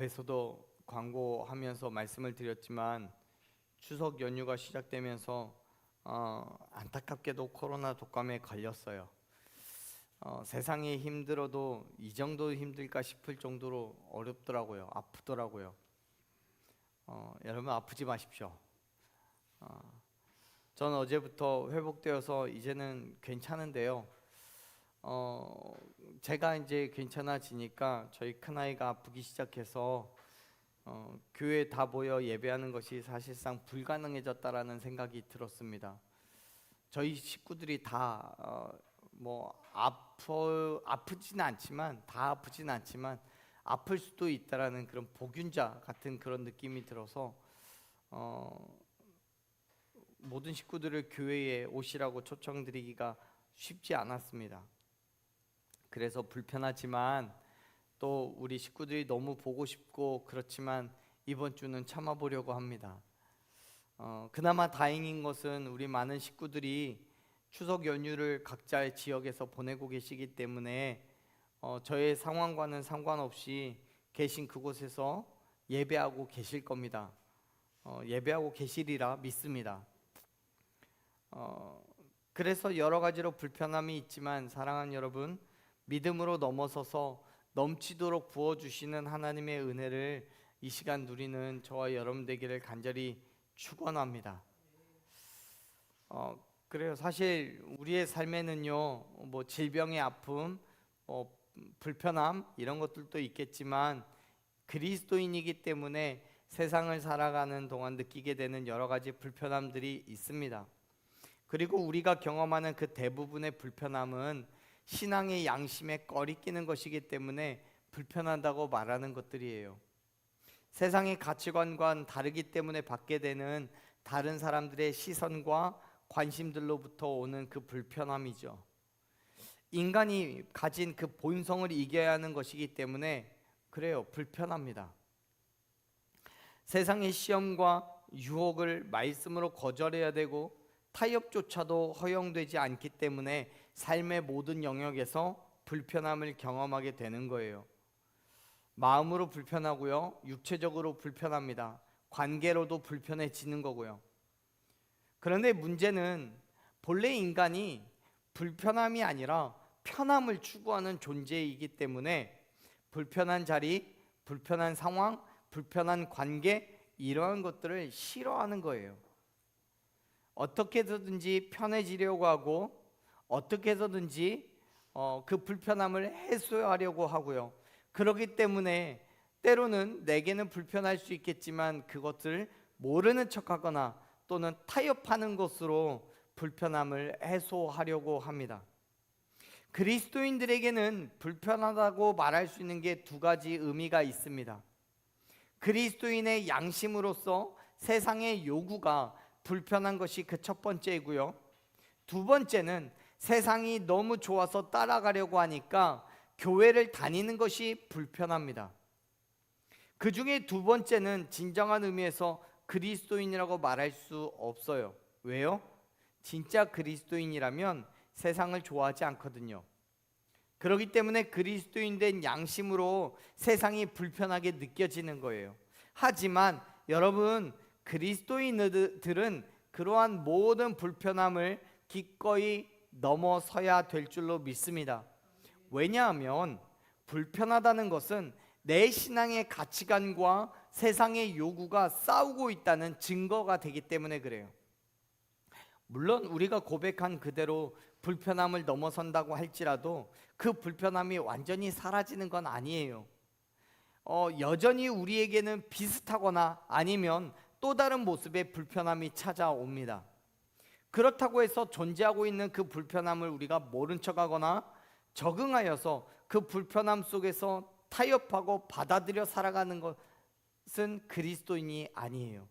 앞에서도 광고하면서 말씀을 드렸지만 추석 연휴가 시작되면서 안타깝게도 코로나 독감에 걸렸어요. 세상이 힘들어도 이 정도 힘들까 싶을 정도로 어렵더라고요. 아프더라고요. 여러분 아프지 마십시오. 전 어제부터 회복되어서 이제는 괜찮은데요. 제가 이제 괜찮아지니까 저희 큰아이가 아프기 시작해서 교회에 다 모여 예배하는 것이 사실상 불가능해졌다라는 생각이 들었습니다. 저희 식구들이 다 아프진 않지만 아플 수도 있다라는 그런 복균자 같은 그런 느낌이 들어서 모든 식구들을 교회에 오시라고 초청드리기가 쉽지 않았습니다. 그래서 불편하지만 또 우리 식구들이 너무 보고 싶고 그렇지만 이번 주는 참아보려고 합니다. 그나마 다행인 것은 우리 많은 식구들이 추석 연휴를 각자의 지역에서 보내고 계시기 때문에 저의 상황과는 상관없이 계신 그곳에서 예배하고 계실 겁니다. 예배하고 계시리라 믿습니다. 그래서 여러 가지로 불편함이 있지만 사랑하는 여러분, 믿음으로 넘어서서 넘치도록 부어주시는 하나님의 은혜를 이 시간 누리는 저와 여러분 되기를 간절히 축원합니다. 그래요. 사실 우리의 삶에는요, 질병의 아픔, 불편함 이런 것들도 있겠지만 그리스도인이기 때문에 세상을 살아가는 동안 느끼게 되는 여러 가지 불편함들이 있습니다. 그리고 우리가 경험하는 그 대부분의 불편함은 신앙의 양심에 꺼리끼는 것이기 때문에 불편하다고 말하는 것들이에요. 세상의 가치관과는 다르기 때문에 받게 되는 다른 사람들의 시선과 관심들로부터 오는 그 불편함이죠. 인간이 가진 그 본성을 이겨야 하는 것이기 때문에 그래요, 불편합니다. 세상의 시험과 유혹을 말씀으로 거절해야 되고 타협조차도 허용되지 않기 때문에 삶의 모든 영역에서 불편함을 경험하게 되는 거예요. 마음으로 불편하고요, 육체적으로 불편합니다. 관계로도 불편해지는 거고요. 그런데 문제는 본래 인간이 불편함이 아니라 편함을 추구하는 존재이기 때문에 불편한 자리, 불편한 상황, 불편한 관계 이러한 것들을 싫어하는 거예요. 어떻게 해서든지 편해지려고 하고 어떻게 해서든지 그 불편함을 해소하려고 하고요. 그렇기 때문에 때로는 내게는 불편할 수 있겠지만 그것을 모르는 척하거나 또는 타협하는 것으로 불편함을 해소하려고 합니다. 그리스도인들에게는 불편하다고 말할 수 있는 게 두 가지 의미가 있습니다. 그리스도인의 양심으로서 세상의 요구가 불편한 것이 그 첫 번째이고요. 두 번째는 세상이 너무 좋아서 따라가려고 하니까 교회를 다니는 것이 불편합니다. 그 중에 두 번째는 진정한 의미에서 그리스도인이라고 말할 수 없어요. 왜요? 진짜 그리스도인이라면 세상을 좋아하지 않거든요. 그렇기 때문에 그리스도인 된 양심으로 세상이 불편하게 느껴지는 거예요. 하지만 여러분, 그리스도인들은 그러한 모든 불편함을 기꺼이 넘어서야 될 줄로 믿습니다. 왜냐하면 불편하다는 것은 내 신앙의 가치관과 세상의 요구가 싸우고 있다는 증거가 되기 때문에 그래요. 물론 우리가 고백한 그대로 불편함을 넘어선다고 할지라도 그 불편함이 완전히 사라지는 건 아니에요. 여전히 우리에게는 비슷하거나 아니면 또 다른 모습의 불편함이 찾아옵니다. 그렇다고 해서 존재하고 있는 그 불편함을 우리가 모른 척하거나 적응하여서 그 불편함 속에서 타협하고 받아들여 살아가는 것은 그리스도인이 아니에요.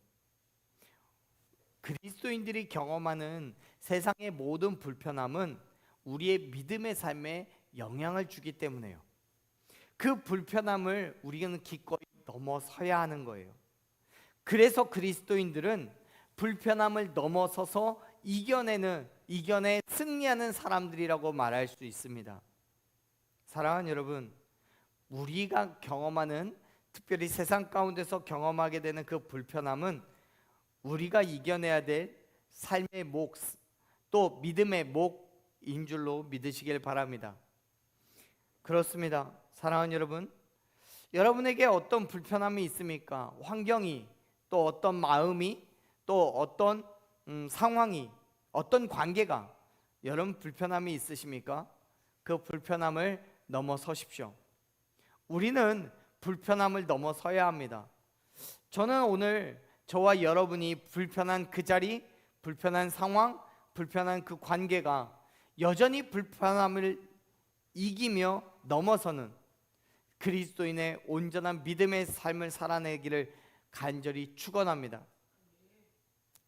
그리스도인들이 경험하는 세상의 모든 불편함은 우리의 믿음의 삶에 영향을 주기 때문에요. 그 불편함을 우리는 기꺼이 넘어서야 하는 거예요. 그래서 그리스도인들은 불편함을 넘어서서 이겨내 승리하는 사람들이라고 말할 수 있습니다. 사랑하는 여러분, 우리가 경험하는 특별히 세상 가운데서 경험하게 되는 그 불편함은 우리가 이겨내야 될 삶의 몫, 또 믿음의 몫인 줄로 믿으시길 바랍니다. 그렇습니다. 사랑하는 여러분, 여러분에게 어떤 불편함이 있습니까? 환경이, 또 어떤 마음이, 또 어떤 상황이, 어떤 관계가 여러분 불편함이 있으십니까? 그 불편함을 넘어서십시오. 우리는 불편함을 넘어서야 합니다. 저는 오늘 저와 여러분이 불편한 그 자리, 불편한 상황, 불편한 그 관계가 여전히 불편함을 이기며 넘어서는 그리스도인의 온전한 믿음의 삶을 살아내기를 간절히 축원합니다.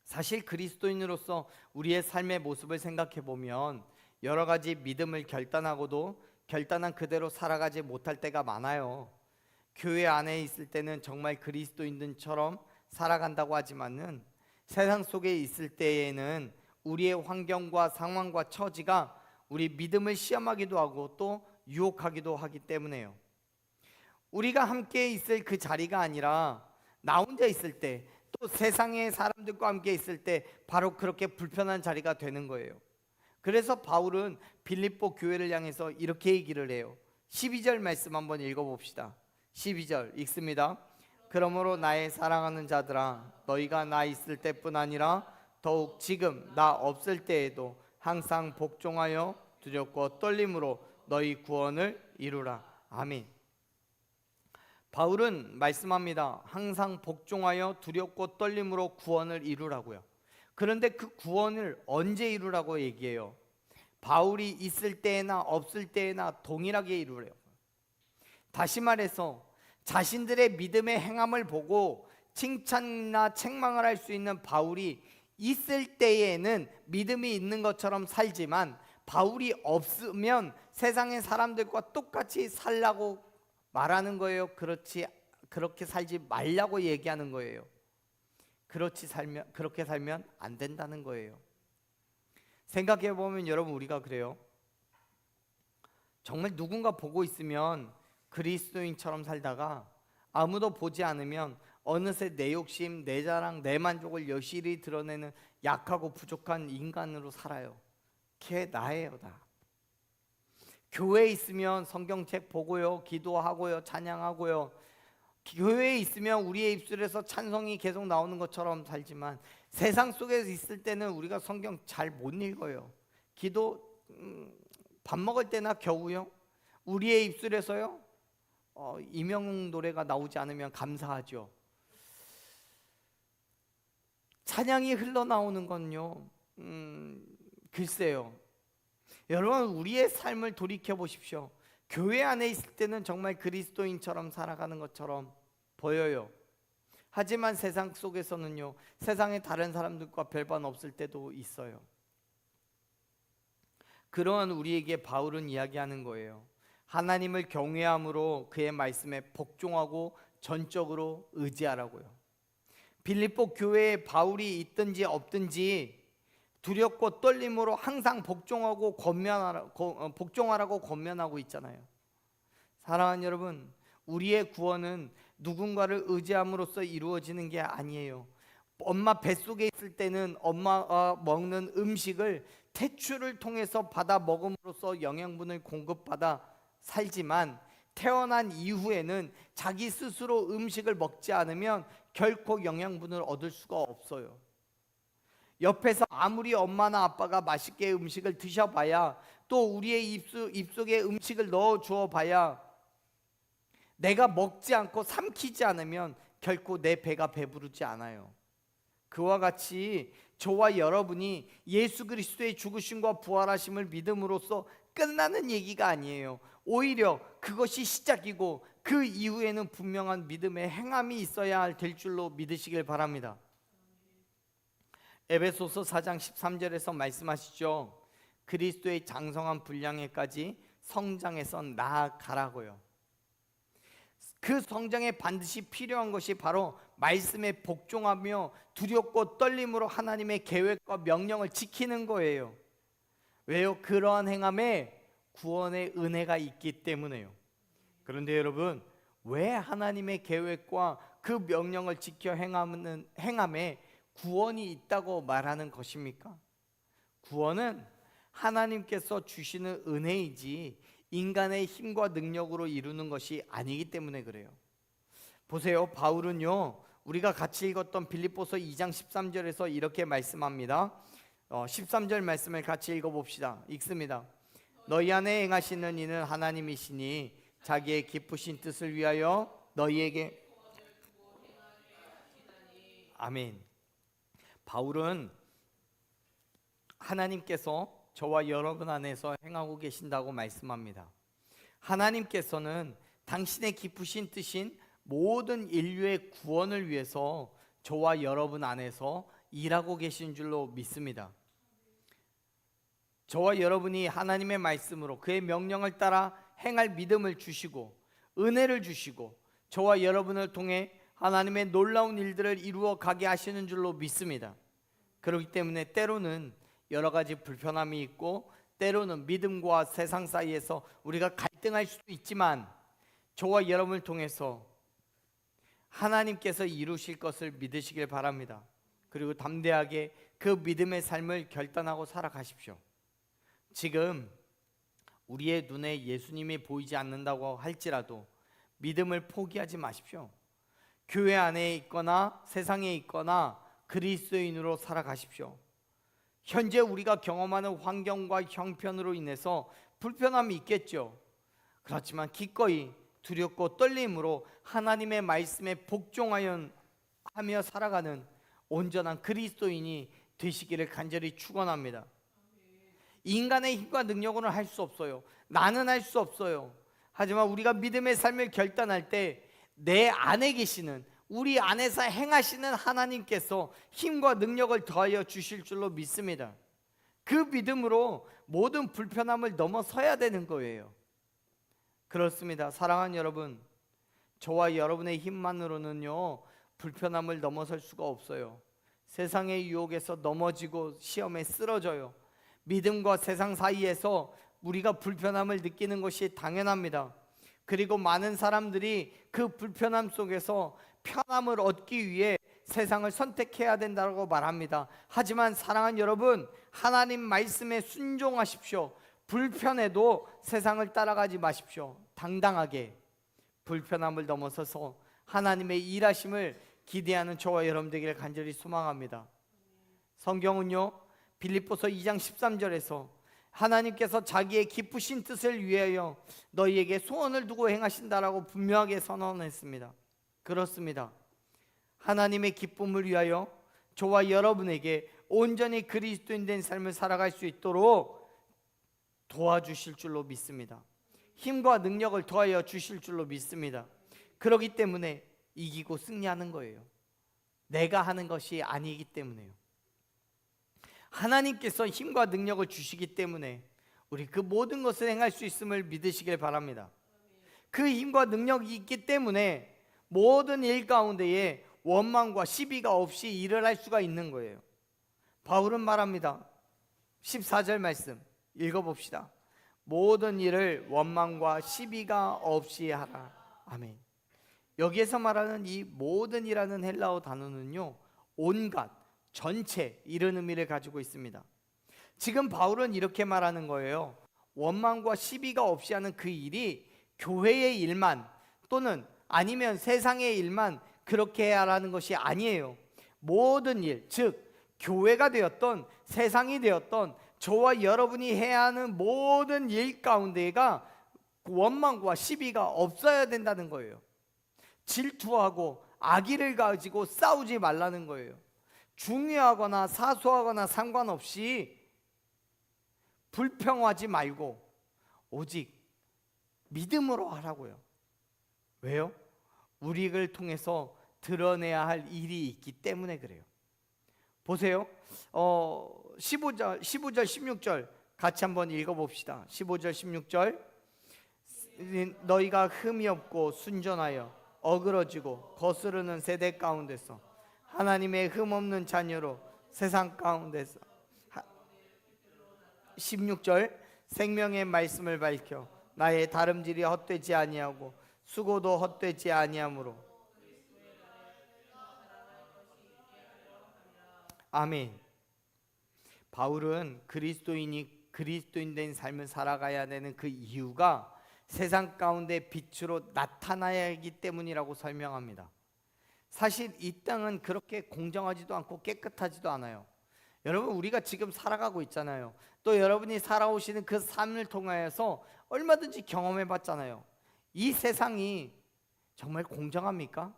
사실 그리스도인으로서 우리의 삶의 모습을 생각해 보면 여러 가지 믿음을 결단하고도 결단한 그대로 살아가지 못할 때가 많아요. 교회 안에 있을 때는 정말 그리스도인들처럼 살아간다고 하지만은 세상 속에 있을 때에는 우리의 환경과 상황과 처지가 우리 믿음을 시험하기도 하고 또 유혹하기도 하기 때문에요. 우리가 함께 있을 그 자리가 아니라 나 혼자 있을 때, 또 세상의 사람들과 함께 있을 때 바로 그렇게 불편한 자리가 되는 거예요. 그래서 바울은 빌립보 교회를 향해서 이렇게 얘기를 해요. 12절 말씀 한번 읽어봅시다. 12절 읽습니다. 그러므로 나의 사랑하는 자들아, 너희가 나 있을 때뿐 아니라 더욱 지금 나 없을 때에도 항상 복종하여 두렵고 떨림으로 너희 구원을 이루라. 아멘. 바울은 말씀합니다. 항상 복종하여 두렵고 떨림으로 구원을 이루라고요. 그런데 그 구원을 언제 이루라고 얘기해요? 바울이 있을 때나 없을 때나 동일하게 이루래요. 다시 말해서 자신들의 믿음의 행함을 보고 칭찬이나 책망을 할 수 있는 바울이 있을 때에는 믿음이 있는 것처럼 살지만 바울이 없으면 세상의 사람들과 똑같이 살라고 말하는 거예요. 그렇게 살지 말라고 얘기하는 거예요. 그렇게 살면 안 된다는 거예요. 생각해 보면 여러분, 우리가 그래요. 정말 누군가 보고 있으면 그리스도인처럼 살다가 아무도 보지 않으면 어느새 내 욕심, 내 자랑, 내 만족을 여실히 드러내는 약하고 부족한 인간으로 살아요. 걔 나예요, 나. 교회에 있으면 성경책 보고요, 기도하고요, 찬양하고요. 교회에 있으면 우리의 입술에서 찬송이 계속 나오는 것처럼 살지만 세상 속에 있을 때는 우리가 성경 잘 못 읽어요. 기도 밥 먹을 때나 겨우요. 우리의 입술에서요 이명웅 노래가 나오지 않으면 감사하죠. 찬양이 흘러나오는 건요 글쎄요. 여러분, 우리의 삶을 돌이켜 보십시오. 교회 안에 있을 때는 정말 그리스도인처럼 살아가는 것처럼 보여요. 하지만 세상 속에서는요, 세상의 다른 사람들과 별반 없을 때도 있어요. 그러한 우리에게 바울은 이야기하는 거예요. 하나님을 경외함으로 그의 말씀에 복종하고 전적으로 의지하라고요. 빌립보 교회에 바울이 있든지 없든지 두렵고 떨림으로 항상 복종하라고 권면하고 있잖아요. 사랑하는 여러분, 우리의 구원은 누군가를 의지함으로써 이루어지는 게 아니에요. 엄마 뱃속에 있을 때는 엄마가 먹는 음식을 태출을 통해서 받아 먹음으로써 영양분을 공급받아 살지만 태어난 이후에는 자기 스스로 음식을 먹지 않으면 결코 영양분을 얻을 수가 없어요. 옆에서 아무리 엄마나 아빠가 맛있게 음식을 드셔봐야, 또 우리의 입속에 음식을 넣어 주어봐야 내가 먹지 않고 삼키지 않으면 결코 내 배가 배부르지 않아요. 그와 같이 저와 여러분이 예수 그리스도의 죽으심과 부활하심을 믿음으로써 끝나는 얘기가 아니에요. 오히려 그것이 시작이고 그 이후에는 분명한 믿음의 행함이 있어야 될 줄로 믿으시길 바랍니다. 에베소서 4장 13절에서 말씀하시죠. 그리스도의 장성한 분량에까지 성장해서 나아가라고요. 그 성장에 반드시 필요한 것이 바로 말씀에 복종하며 두렵고 떨림으로 하나님의 계획과 명령을 지키는 거예요. 왜요? 그러한 행함에 구원의 은혜가 있기 때문에요. 그런데 여러분, 왜 하나님의 계획과 그 명령을 지켜 행함에 구원이 있다고 말하는 것입니까? 구원은 하나님께서 주시는 은혜이지 인간의 힘과 능력으로 이루는 것이 아니기 때문에 그래요. 보세요. 바울은요, 우리가 같이 읽었던 빌립보서 2장 13절에서 이렇게 말씀합니다. 13절 말씀을 같이 읽어봅시다. 읽습니다. 너희 안에 행하시는 이는 하나님이시니 자기의 기쁘신 뜻을 위하여 너희에게. 아멘. 바울은 하나님께서 저와 여러분 안에서 행하고 계신다고 말씀합니다. 하나님께서는 당신의 기쁘신 뜻인 모든 인류의 구원을 위해서 저와 여러분 안에서 일하고 계신 줄로 믿습니다. 저와 여러분이 하나님의 말씀으로 그의 명령을 따라 행할 믿음을 주시고 은혜를 주시고 저와 여러분을 통해 하나님의 놀라운 일들을 이루어 가게 하시는 줄로 믿습니다. 그렇기 때문에 때로는 여러 가지 불편함이 있고 때로는 믿음과 세상 사이에서 우리가 갈등할 수도 있지만 저와 여러분을 통해서 하나님께서 이루실 것을 믿으시길 바랍니다. 그리고 담대하게 그 믿음의 삶을 결단하고 살아가십시오. 지금 우리의 눈에 예수님이 보이지 않는다고 할지라도 믿음을 포기하지 마십시오. 교회 안에 있거나 세상에 있거나 그리스도인으로 살아가십시오. 현재 우리가 경험하는 환경과 형편으로 인해서 불편함이 있겠죠. 그렇지만 기꺼이 두렵고 떨림으로 하나님의 말씀에 복종하여 살아가는 온전한 그리스도인이 되시기를 간절히 축원합니다. 인간의 힘과 능력으로는 할 수 없어요. 나는 할 수 없어요. 하지만 우리가 믿음의 삶을 결단할 때 내 안에 계시는, 우리 안에서 행하시는 하나님께서 힘과 능력을 더하여 주실 줄로 믿습니다. 그 믿음으로 모든 불편함을 넘어서야 되는 거예요. 그렇습니다. 사랑하는 여러분, 저와 여러분의 힘만으로는요 불편함을 넘어설 수가 없어요. 세상의 유혹에서 넘어지고 시험에 쓰러져요. 믿음과 세상 사이에서 우리가 불편함을 느끼는 것이 당연합니다. 그리고 많은 사람들이 그 불편함 속에서 편함을 얻기 위해 세상을 선택해야 된다고 말합니다. 하지만 사랑하는 여러분, 하나님 말씀에 순종하십시오. 불편해도 세상을 따라가지 마십시오. 당당하게 불편함을 넘어서서 하나님의 일하심을 기대하는 저와 여러분 되기를 간절히 소망합니다. 성경은요 빌립보서 2장 13절에서 하나님께서 자기의 기쁘신 뜻을 위하여 너희에게 소원을 두고 행하신다라고 분명하게 선언했습니다. 그렇습니다. 하나님의 기쁨을 위하여 저와 여러분에게 온전히 그리스도인 된 삶을 살아갈 수 있도록 도와주실 줄로 믿습니다. 힘과 능력을 더하여 주실 줄로 믿습니다. 그렇기 때문에 이기고 승리하는 거예요. 내가 하는 것이 아니기 때문에요. 하나님께서 힘과 능력을 주시기 때문에 우리 그 모든 것을 행할 수 있음을 믿으시길 바랍니다. 그 힘과 능력이 있기 때문에 모든 일 가운데에 원망과 시비가 없이 일을 할 수가 있는 거예요. 바울은 말합니다. 14절 말씀 읽어봅시다. 모든 일을 원망과 시비가 없이 하라. 아멘. 여기에서 말하는 이 모든이라는 헬라어 단어는요 온갖, 전체 이런 의미를 가지고 있습니다. 지금 바울은 이렇게 말하는 거예요. 원망과 시비가 없이 하는 그 일이 교회의 일만 또는 아니면 세상의 일만 그렇게 해야 하라는 것이 아니에요. 모든 일, 즉 교회가 되었던 세상이 되었던 저와 여러분이 해야 하는 모든 일 가운데가 원망과 시비가 없어야 된다는 거예요. 질투하고 악의를 가지고 싸우지 말라는 거예요. 중요하거나 사소하거나 상관없이 불평하지 말고 오직 믿음으로 하라고요. 왜요? 우리를 통해서 드러내야 할 일이 있기 때문에 그래요. 보세요. 15절, 16절 같이 한번 읽어봅시다. 15절, 16절 너희가 흠이 없고 순전하여 어그러지고 거스르는 세대 가운데서 하나님의 흠없는 자녀로 세상 가운데서 16절 생명의 말씀을 밝혀 나의 다름질이 헛되지 아니하고 수고도 헛되지 아니하므로. 아멘. 바울은 그리스도인 된 삶을 살아가야 되는 그 이유가 세상 가운데 빛으로 나타나야 하기 때문이라고 설명합니다. 사실 이 땅은 그렇게 공정하지도 않고 깨끗하지도 않아요. 여러분, 우리가 지금 살아가고 있잖아요. 또 여러분이 살아오시는 그 삶을 통하여서 얼마든지 경험해 봤잖아요. 이 세상이 정말 공정합니까?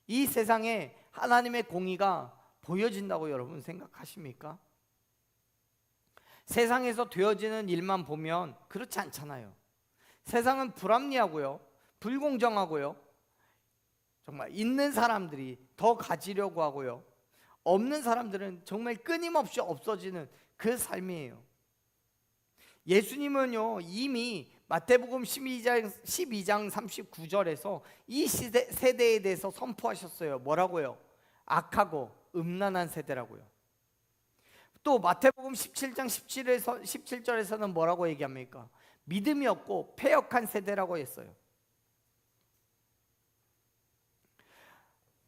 이 세상에 하나님의 공의가 보여진다고 여러분 생각하십니까? 세상에서 되어지는 일만 보면 그렇지 않잖아요. 세상은 불합리하고요, 불공정하고요, 정말 있는 사람들이 더 가지려고 하고요, 없는 사람들은 정말 끊임없이 없어지는 그 삶이에요. 예수님은요 이미 마태복음 12장 39절에서 이 세대에 대해서 선포하셨어요. 뭐라고요? 악하고 음란한 세대라고요. 또 마태복음 17장 17절에서는 뭐라고 얘기합니까? 믿음이 없고 패역한 세대라고 했어요.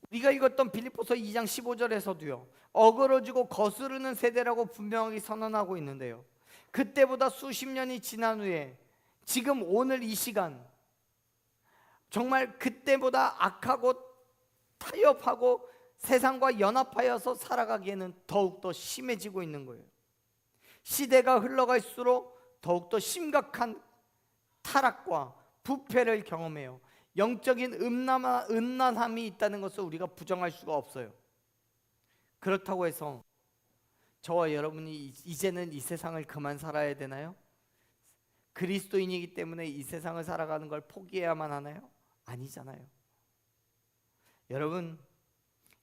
우리가 읽었던 빌립보서 2장 15절에서도요 어그러지고 거스르는 세대라고 분명하게 선언하고 있는데요, 그때보다 수십 년이 지난 후에 지금 오늘 이 시간 정말 그때보다 악하고 타협하고 세상과 연합하여서 살아가기에는 더욱더 심해지고 있는 거예요. 시대가 흘러갈수록 더욱더 심각한 타락과 부패를 경험해요. 영적인 음란함이 있다는 것을 우리가 부정할 수가 없어요. 그렇다고 해서 저와 여러분이 이제는 이 세상을 그만 살아야 되나요? 그리스도인이기 때문에 이 세상을 살아가는 걸 포기해야만 하나요? 아니잖아요. 여러분,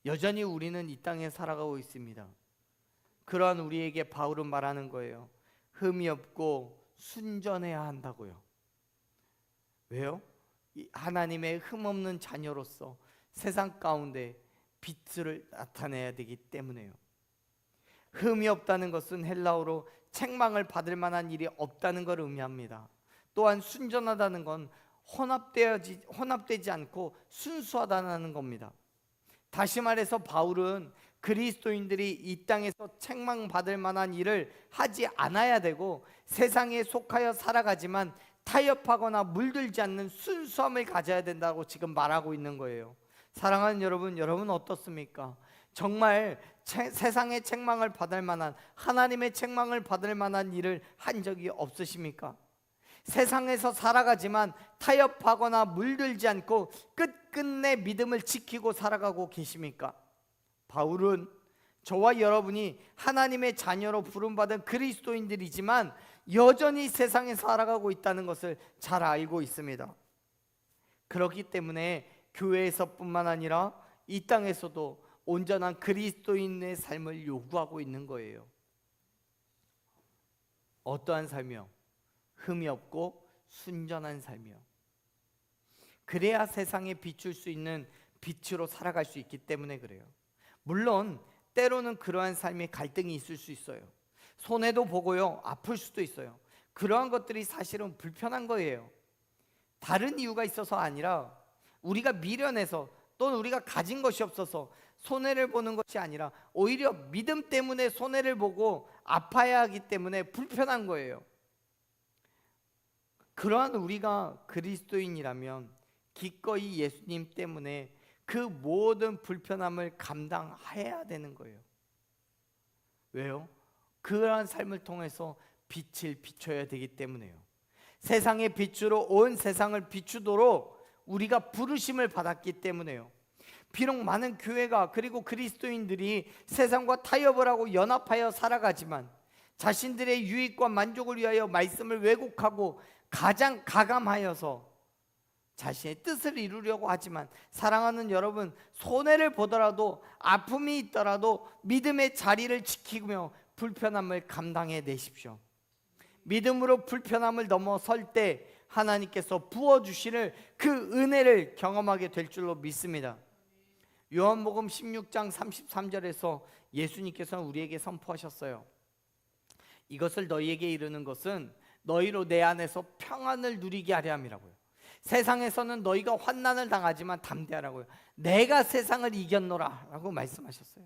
여전히 우리는 이 땅에 살아가고 있습니다. 그러한 우리에게 바울은 말하는 거예요. 흠이 없고 순전해야 한다고요. 왜요? 하나님의 흠없는 자녀로서 세상 가운데 빛을 나타내야 되기 때문에요. 흠이 없다는 것은 헬라어로 책망을 받을 만한 일이 없다는 걸 의미합니다. 또한 순전하다는 건 혼합되지 않고 순수하다는 겁니다. 다시 말해서 바울은 그리스도인들이 이 땅에서 책망받을 만한 일을 하지 않아야 되고 세상에 속하여 살아가지만 타협하거나 물들지 않는 순수함을 가져야 된다고 지금 말하고 있는 거예요. 사랑하는 여러분, 여러분 어떻습니까? 정말 세상의 책망을 받을 만한, 하나님의 책망을 받을 만한 일을 한 적이 없으십니까? 세상에서 살아가지만 타협하거나 물들지 않고 끝끝내 믿음을 지키고 살아가고 계십니까? 바울은 저와 여러분이 하나님의 자녀로 부름받은 그리스도인들이지만 여전히 세상에 살아가고 있다는 것을 잘 알고 있습니다. 그렇기 때문에 교회에서뿐만 아니라 이 땅에서도 온전한 그리스도인의 삶을 요구하고 있는 거예요. 어떠한 삶이요? 흠이 없고 순전한 삶이요. 그래야 세상에 비출 수 있는 빛으로 살아갈 수 있기 때문에 그래요. 물론 때로는 그러한 삶에 갈등이 있을 수 있어요. 손해도 보고요, 아플 수도 있어요. 그러한 것들이 사실은 불편한 거예요. 다른 이유가 있어서 아니라 우리가 미련해서 또는 우리가 가진 것이 없어서 손해를 보는 것이 아니라 오히려 믿음 때문에 손해를 보고 아파야 하기 때문에 불편한 거예요. 그러한 우리가 그리스도인이라면 기꺼이 예수님 때문에 그 모든 불편함을 감당해야 되는 거예요. 왜요? 그러한 삶을 통해서 빛을 비춰야 되기 때문에요. 세상의 빛으로 온 세상을 비추도록 우리가 부르심을 받았기 때문에요. 비록 많은 교회가 그리고 그리스도인들이 세상과 타협을 하고 연합하여 살아가지만 자신들의 유익과 만족을 위하여 말씀을 왜곡하고 가장 가감하여서 자신의 뜻을 이루려고 하지만, 사랑하는 여러분, 손해를 보더라도 아픔이 있더라도 믿음의 자리를 지키며 불편함을 감당해 내십시오. 믿음으로 불편함을 넘어설 때 하나님께서 부어주시는 그 은혜를 경험하게 될 줄로 믿습니다. 요한복음 16장 33절에서 예수님께서는 우리에게 선포하셨어요. 이것을 너희에게 이르는 것은 너희로 내 안에서 평안을 누리게 하려 함이라고요. 세상에서는 너희가 환난을 당하지만 담대하라고요. 내가 세상을 이겼노라 라고 말씀하셨어요.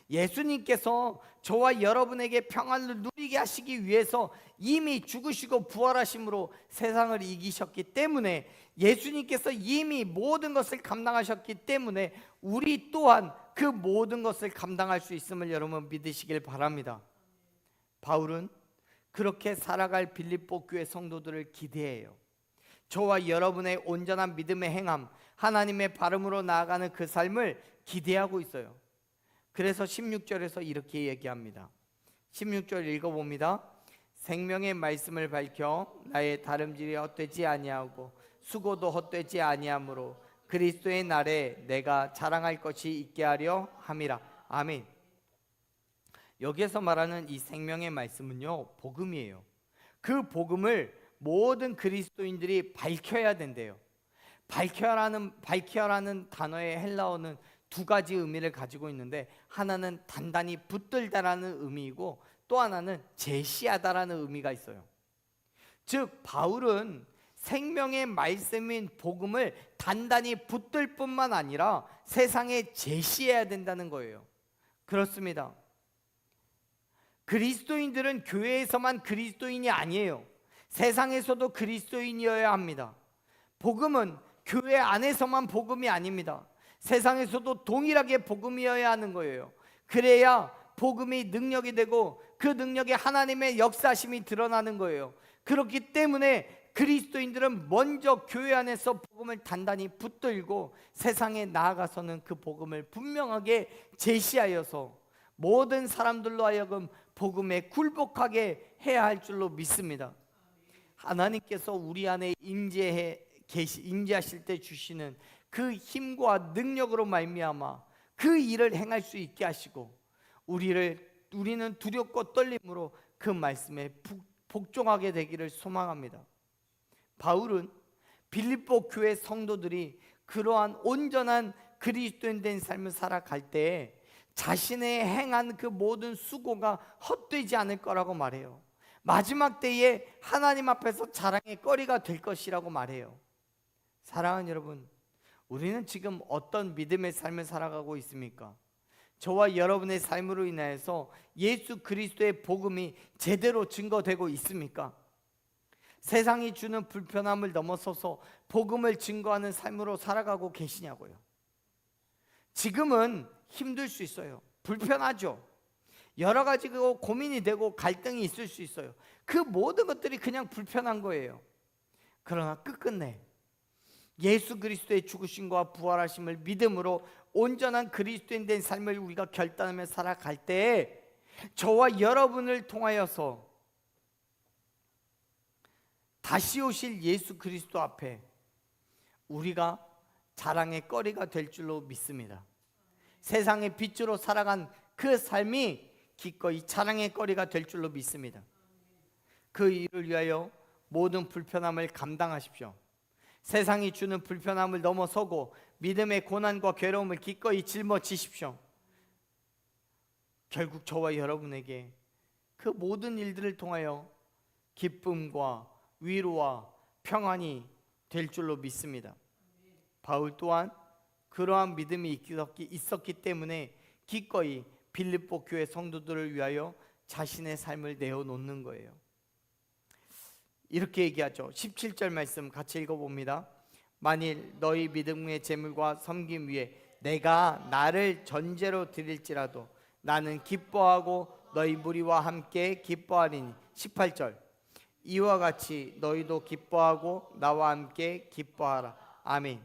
예수님께서 저와 여러분에게 평안을 누리게 하시기 위해서 이미 죽으시고 부활하심으로 세상을 이기셨기 때문에, 예수님께서 이미 모든 것을 감당하셨기 때문에 우리 또한 그 모든 것을 감당할 수 있음을 여러분 믿으시길 바랍니다. 바울은 그렇게 살아갈 빌립보 교회 성도들을 기대해요. 저와 여러분의 온전한 믿음의 행함, 하나님의 발음으로 나아가는 그 삶을 기대하고 있어요. 그래서 16절에서 이렇게 얘기합니다. 16절 읽어봅니다. 생명의 말씀을 밝혀 나의 다름질이 헛되지 아니하고 수고도 헛되지 아니하므로 그리스도의 날에 내가 자랑할 것이 있게 하려 함이라. 아멘. 여기에서 말하는 이 생명의 말씀은요, 복음이에요. 그 복음을 모든 그리스도인들이 밝혀야 된대요. 밝혀라는 단어의 헬라어는 두 가지 의미를 가지고 있는데, 하나는 단단히 붙들다라는 의미이고 또 하나는 제시하다라는 의미가 있어요. 즉 바울은 생명의 말씀인 복음을 단단히 붙들 뿐만 아니라 세상에 제시해야 된다는 거예요. 그렇습니다. 그리스도인들은 교회에서만 그리스도인이 아니에요. 세상에서도 그리스도인이어야 합니다. 복음은 교회 안에서만 복음이 아닙니다. 세상에서도 동일하게 복음이어야 하는 거예요. 그래야 복음이 능력이 되고 그 능력에 하나님의 역사심이 드러나는 거예요. 그렇기 때문에 그리스도인들은 먼저 교회 안에서 복음을 단단히 붙들고 세상에 나아가서는 그 복음을 분명하게 제시하여서 모든 사람들로 하여금 복음에 굴복하게 해야 할 줄로 믿습니다. 하나님께서 우리 안에 임재하실 때 주시는 그 힘과 능력으로 말미암아 그 일을 행할 수 있게 하시고 우리는 두렵고 떨림으로 그 말씀에 복종하게 되기를 소망합니다. 바울은 빌립보 교회 성도들이 그러한 온전한 그리스도인 된 삶을 살아갈 때에 자신의 행한 그 모든 수고가 헛되지 않을 거라고 말해요. 마지막 때에 하나님 앞에서 자랑의 거리가 될 것이라고 말해요. 사랑하는 여러분, 우리는 지금 어떤 믿음의 삶을 살아가고 있습니까? 저와 여러분의 삶으로 인하여서 예수 그리스도의 복음이 제대로 증거되고 있습니까? 세상이 주는 불편함을 넘어서서 복음을 증거하는 삶으로 살아가고 계시냐고요. 지금은 힘들 수 있어요. 불편하죠. 여러 가지 고민이 되고 갈등이 있을 수 있어요. 그 모든 것들이 그냥 불편한 거예요. 그러나 끝끝내 예수 그리스도의 죽으심과 부활하심을 믿음으로 온전한 그리스도인 된 삶을 우리가 결단하며 살아갈 때 저와 여러분을 통하여서 다시 오실 예수 그리스도 앞에 우리가 자랑의 거리가 될 줄로 믿습니다. 세상의 빛으로 살아간 그 삶이 기꺼이 자랑의 거리가 될 줄로 믿습니다. 그 일을 위하여 모든 불편함을 감당하십시오. 세상이 주는 불편함을 넘어서고 믿음의 고난과 괴로움을 기꺼이 짊어지십시오. 결국 저와 여러분에게 그 모든 일들을 통하여 기쁨과 위로와 평안이 될 줄로 믿습니다. 바울 또한 그러한 믿음이 있었기 때문에 기꺼이 빌립보 교회 성도들을 위하여 자신의 삶을 내어놓는 거예요. 이렇게 얘기하죠. 17절 말씀 같이 읽어봅니다. 만일 너희 믿음의 재물과 섬김 위에 내가 나를 전제로 드릴지라도 나는 기뻐하고 너희 무리와 함께 기뻐하리니. 18절 이와 같이 너희도 기뻐하고 나와 함께 기뻐하라. 아멘.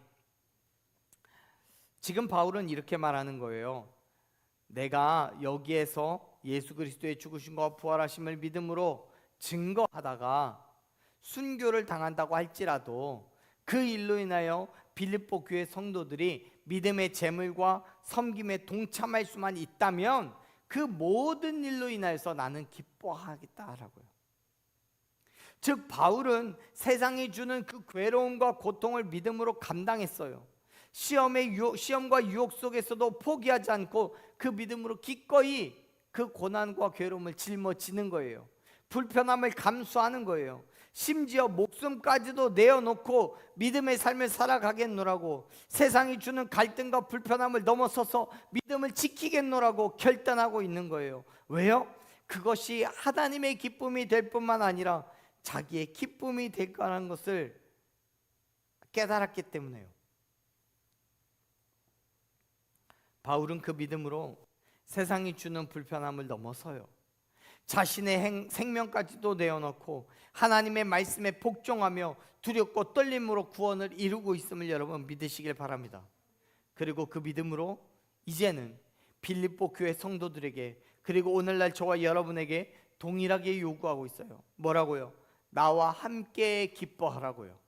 지금 바울은 이렇게 말하는 거예요. 내가 여기에서 예수 그리스도의 죽으심과 부활하심을 믿음으로 증거하다가 순교를 당한다고 할지라도 그 일로 인하여 빌립보 교회 성도들이 믿음의 재물과 섬김에 동참할 수만 있다면 그 모든 일로 인하여서 나는 기뻐하겠다라고요. 즉 바울은 세상이 주는 그 괴로움과 고통을 믿음으로 감당했어요. 시험과 유혹 속에서도 포기하지 않고 그 믿음으로 기꺼이 그 고난과 괴로움을 짊어지는 거예요. 불편함을 감수하는 거예요. 심지어 목숨까지도 내어놓고 믿음의 삶을 살아가겠노라고, 세상이 주는 갈등과 불편함을 넘어서서 믿음을 지키겠노라고 결단하고 있는 거예요. 왜요? 그것이 하나님의 기쁨이 될 뿐만 아니라 자기의 기쁨이 될 거라는 것을 깨달았기 때문에요. 바울은 그 믿음으로 세상이 주는 불편함을 넘어서요, 자신의 생명까지도 내어놓고 하나님의 말씀에 복종하며 두렵고 떨림으로 구원을 이루고 있음을 여러분 믿으시길 바랍니다. 그리고 그 믿음으로 이제는 빌립보 교회 성도들에게, 그리고 오늘날 저와 여러분에게 동일하게 요구하고 있어요. 뭐라고요? 나와 함께 기뻐하라고요.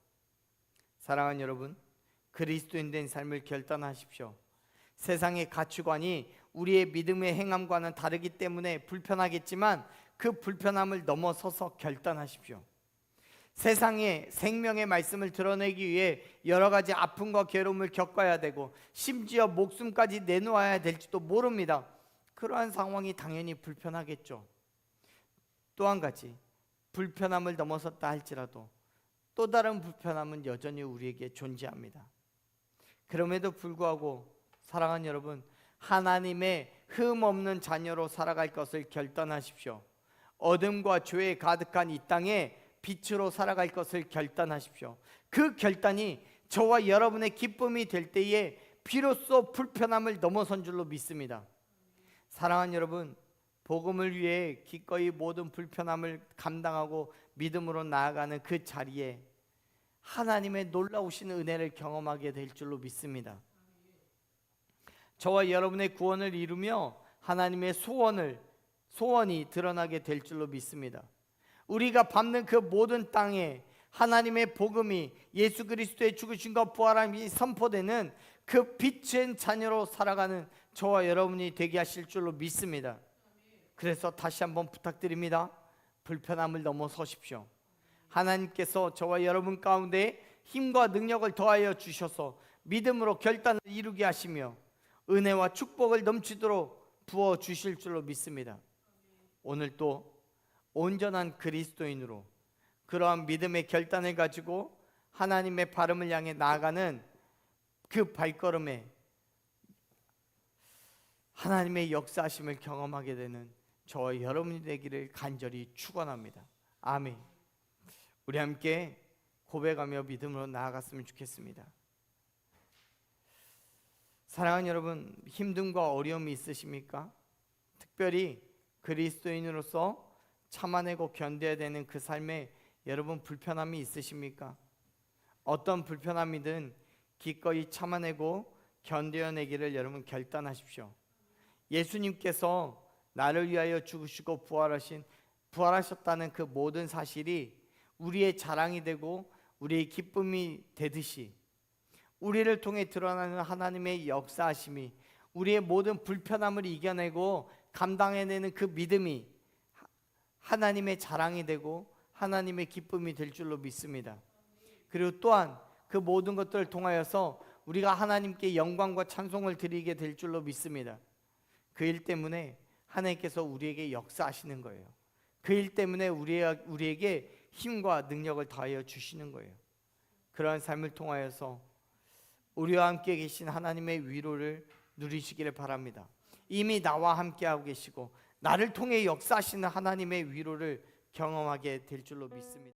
사랑하는 여러분, 그리스도인 된 삶을 결단하십시오. 세상의 가치관이 우리의 믿음의 행함과는 다르기 때문에 불편하겠지만 그 불편함을 넘어서서 결단하십시오. 세상의 생명의 말씀을 드러내기 위해 여러 가지 아픔과 괴로움을 겪어야 되고 심지어 목숨까지 내놓아야 될지도 모릅니다. 그러한 상황이 당연히 불편하겠죠. 또 한 가지, 불편함을 넘어섰다 할지라도 또 다른 불편함은 여전히 우리에게 존재합니다. 그럼에도 불구하고 사랑하는 여러분, 하나님의 흠 없는 자녀로 살아갈 것을 결단하십시오. 어둠과 죄에 가득한 이 땅에 빛으로 살아갈 것을 결단하십시오. 그 결단이 저와 여러분의 기쁨이 될 때에 비로소 불편함을 넘어선 줄로 믿습니다. 사랑하는 여러분, 복음을 위해 기꺼이 모든 불편함을 감당하고 믿음으로 나아가는 그 자리에 하나님의 놀라우신 은혜를 경험하게 될 줄로 믿습니다. 저와 여러분의 구원을 이루며 하나님의 소원이 드러나게 될 줄로 믿습니다. 우리가 밟는 그 모든 땅에 하나님의 복음이, 예수 그리스도의 죽으심과 부활함이 선포되는 그 빛의 자녀로 살아가는 저와 여러분이 되게 하실 줄로 믿습니다. 그래서 다시 한번 부탁드립니다. 불편함을 넘어서십시오. 하나님께서 저와 여러분 가운데 힘과 능력을 더하여 주셔서 믿음으로 결단을 이루게 하시며 은혜와 축복을 넘치도록 부어 주실 줄로 믿습니다. 오늘 또 온전한 그리스도인으로 그러한 믿음의 결단을 가지고 하나님의 발음을 향해 나아가는 그 발걸음에 하나님의 역사하심을 경험하게 되는 저와 여러분이 되기를 간절히 축원합니다. 아멘. 우리 함께 고백하며 믿음으로 나아갔으면 좋겠습니다. 사랑하는 여러분, 힘듦과 어려움이 있으십니까? 특별히 그리스도인으로서 참아내고 견뎌야 되는 그 삶에 여러분 불편함이 있으십니까? 어떤 불편함이든 기꺼이 참아내고 견뎌내기를 여러분 결단하십시오. 예수님께서 나를 위하여 죽으시고 부활하셨다는 그 모든 사실이 우리의 자랑이 되고 우리의 기쁨이 되듯이 우리를 통해 드러나는 하나님의 역사하심이 우리의 모든 불편함을 이겨내고 감당해내는 그 믿음이 하나님의 자랑이 되고 하나님의 기쁨이 될 줄로 믿습니다. 그리고 또한 그 모든 것들을 통하여서 우리가 하나님께 영광과 찬송을 드리게 될 줄로 믿습니다. 그 일 때문에 하나님께서 우리에게 역사하시는 거예요. 그 일 때문에 우리에게 힘과 능력을 더하여 주시는 거예요. 그러한 삶을 통하여서 우리와 함께 계신 하나님의 위로를 누리시기를 바랍니다. 이미 나와 함께하고 계시고 나를 통해 역사하시는 하나님의 위로를 경험하게 될 줄로 믿습니다.